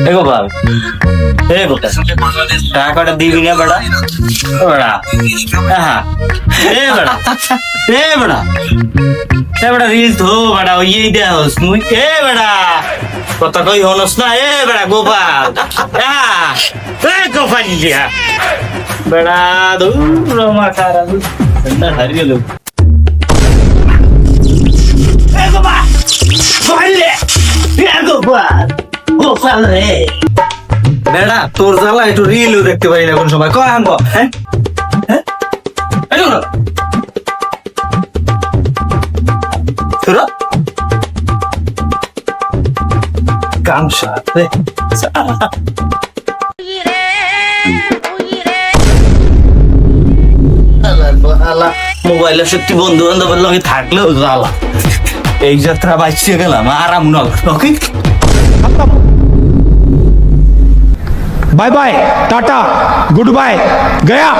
এ গোপাল, এ গোপাল, টাকাটা দিবি না বেটা? বেটা, হ্যাঁ, এ বেটা, এ বেটা, এ বেটা রিলস ধো বেটা, ওই দেহস মুই, এ বেটা, কথা কই হনস না, এ বেটা গোপাল, হ্যাঁ, এ গোপাল দিয়া, বেটা দূর আমার খারা দূর, হারিয়ে গেল। এ গোপাল, গোপাল রে, এ গোপাল, গোপাল রে। বেড়া তোর জ্বালা একটু রিলও দেখতে পারি না কোন সময়, কয় আনবো? হ্যাঁ হ্যাঁ গামছা মোবাইলের সত্যি বন্ধু বান্ধবের লগে থাকলেও জ্বালা। এই যাত্রা বাঁচিয়ে গেলাম আরাম নল। Bye bye tata good bye गया।